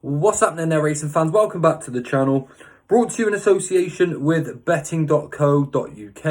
What's happening there, racing fans? Welcome back to the channel. Brought to you in association with betting.co.uk.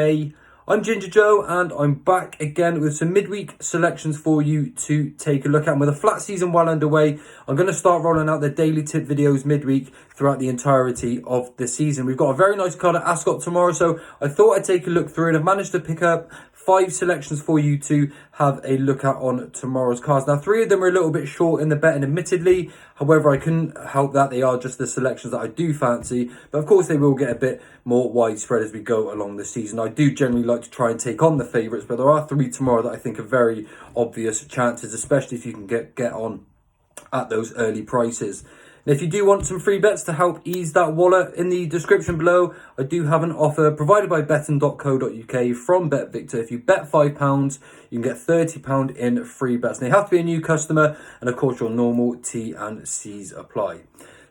I'm Ginger Joe and I'm back again with some midweek selections for you to take a look at. And with a flat season well underway, I'm going to start rolling out the daily tip videos midweek throughout the entirety of the season. We've got a very nice card at Ascot tomorrow, so I thought I'd take a look through, and I've managed to pick up 5 selections for you to have a look at on tomorrow's cards. Now, 3 of them are a little bit short in the betting, admittedly. However, I couldn't help that. They are just the selections that I do fancy. But of course, they will get a bit more widespread as we go along the season. I do generally like to try and take on the favourites, but there are 3 tomorrow that I think are very obvious chances, especially if you can get on at those early prices. And if you do want some free bets to help ease that wallet, in the description below, I do have an offer provided by betting.co.uk from BetVictor. If you bet £5, you can get £30 in free bets. And they have to be a new customer, and of course your normal T&Cs apply.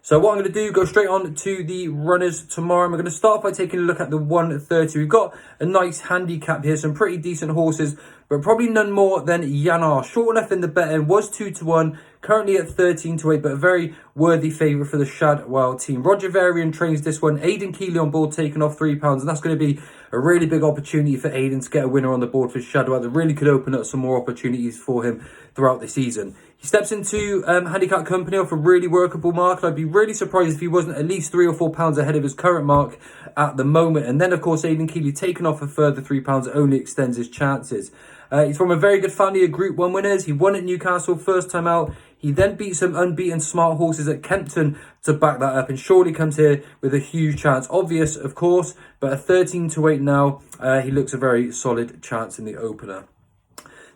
So what I'm going to do, go straight on to the runners tomorrow. I'm going to start by taking a look at the 130. We've got a nice handicap here, some pretty decent horses, but probably none more than Yanar. Short enough in the betting, was 2-1, currently at 13-8, but a very worthy favourite for the Shadwell team. Roger Varian trains this one. Aidan Keeley on board, taking off £3, and that's going to be a really big opportunity for Aidan to get a winner on the board for Shadwell. That really could open up some more opportunities for him throughout the season. He steps into handicap company off a really workable mark. I'd be really surprised if he wasn't at least £3 or £4 ahead of his current mark at the moment. And then, of course, Aidan Keeley taking off a further £3 only extends his chances. He's from a very good family of Group 1 winners. He won at Newcastle first time out. He then beat some unbeaten smart horses at Kempton to back that up, and surely comes here with a huge chance. Obvious, of course, but at 13-8 now, he looks a very solid chance in the opener.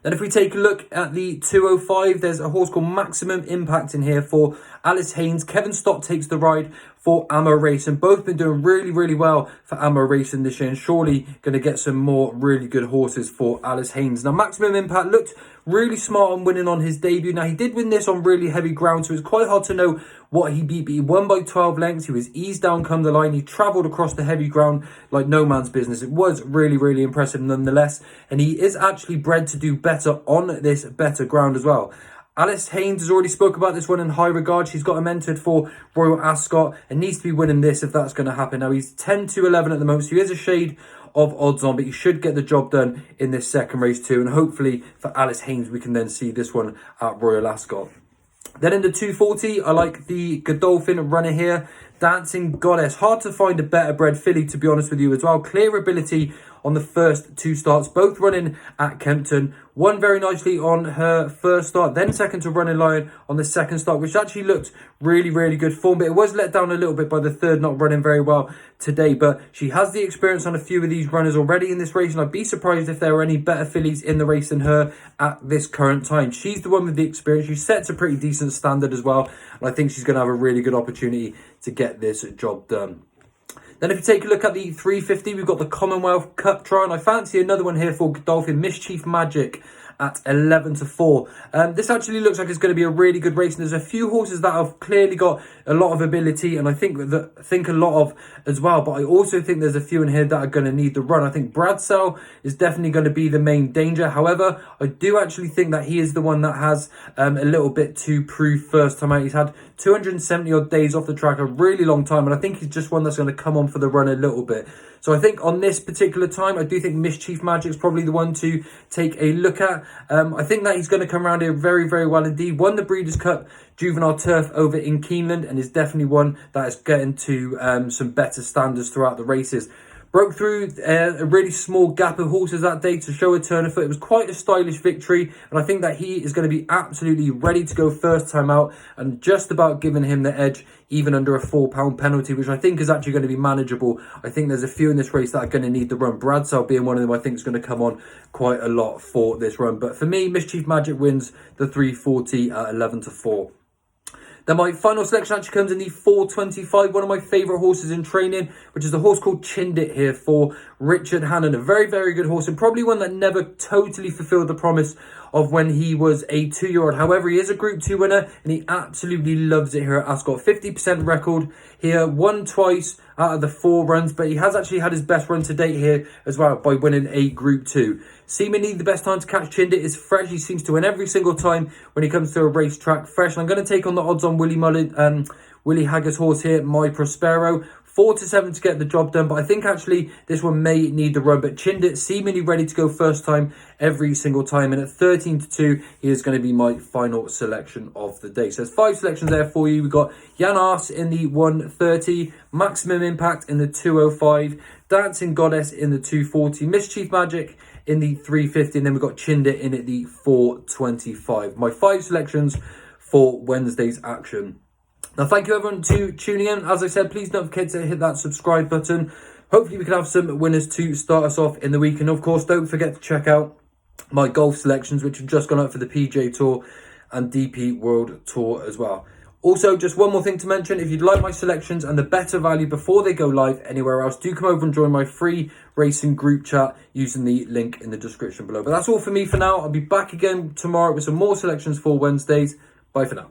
Then if we take a look at the 205, there's a horse called Maximum Impact in here for Alice Haynes. Kevin Stott takes the ride for Ammo Racing. Both been doing really well for Ammo Racing this year, and surely going to get some more really good horses for Alice Haynes. Now, Maximum Impact looked really smart on winning on his debut. Now, he did win this on really heavy ground, so it's quite hard to know what he beat, but he won by 12 lengths. He was eased down come the line. He travelled across the heavy ground like no man's business. It was really impressive nonetheless, and he is actually bred to do better on this better ground as well. Alice Haynes has already spoke about this one in high regard. She's got him entered for Royal Ascot and needs to be winning this if that's going to happen. Now, he's 10-11 at the moment, so he is a shade of odds on, but he should get the job done in this second race too. And hopefully for Alice Haynes, we can then see this one at Royal Ascot. Then in the 240, I like the Godolphin runner here, Dancing Goddess. Hard to find a better bred filly, to be honest with you as well. Clear ability on the first 2 starts, both running at Kempton. Won very nicely on her first start, then second to Running Lion on the second start, which actually looked really good form, but it was let down a little bit by the third not running very well today. But she has the experience on a few of these runners already in this race, and I'd be surprised if there were any better fillies in the race than her at this current time. She's the one with the experience. She sets a pretty decent standard as well, and I think she's going to have a really good opportunity to get this job done. Then if you take a look at the 350, we've got the Commonwealth Cup trial, and I fancy another one here for Godolphin, Mischief Magic at 11-4. This actually looks like it's going to be a really good race, and there's a few horses that have clearly got a lot of ability, and I think a lot of as well, but I also think there's a few in here that are going to need the run. I think Bradsell is definitely going to be the main danger. However, I do actually think that he is the one that has a little bit to prove first time out. He's had 270 odd days off the track, a really long time, and I think he's just one that's going to come on for the run a little bit. So I think on this particular time, I do think Mischief Magic is probably the one to take a look at. I think that he's going to come around here very well indeed. Won the Breeders' Cup Juvenile Turf over in Keeneland, and is definitely one that is getting to some better standards throughout the races. Broke through a really small gap of horses that day to show a turn of foot. It was quite a stylish victory, and I think that he is going to be absolutely ready to go first time out, and just about giving him the edge even under a £4 penalty, which I think is actually going to be manageable. I think there's a few in this race that are going to need the run. Bradsell being one of them, I think is going to come on quite a lot for this run. But for me, Mischief Magic wins the 340 at 11-4. Then my final selection actually comes in the 425, one of my favourite horses in training, which is the horse called Chindit here for Richard Hannon. A very good horse, and probably one that never totally fulfilled the promise of when he was a 2-year-old. However, he is a Group 2 winner and he absolutely loves it here at Ascot. 50% record here, won twice out of the 4 runs, but he has actually had his best run to date here as well by winning a Group 2. Seemingly the best time to catch Chindit is fresh. He seems to win every single time when he comes to a racetrack fresh. And I'm going to take on the odds on Willie Hagger's horse here, My Prospero. 4-7 to get the job done, but I think actually this one may need the run. But Chindit seemingly ready to go first time every single time, and at 13-2 he is going to be my final selection of the day. So there's 5 selections there for you. We've got Jan Ars in the 130, Maximum Impact in the 205, Dancing Goddess in the 240, Mischief Magic in the 350, and then we've got Chindit in at the 425. My 5 selections for Wednesday's action. Now, thank you everyone to tuning in. As I said, please don't forget to hit that subscribe button. Hopefully we can have some winners to start us off in the week. And of course, don't forget to check out my golf selections, which have just gone up for the PGA Tour and DP World Tour as well. Also, just one more thing to mention. If you'd like my selections and the better value before they go live anywhere else, do come over and join my free racing group chat using the link in the description below. But that's all for me for now. I'll be back again tomorrow with some more selections for Wednesdays. Bye for now.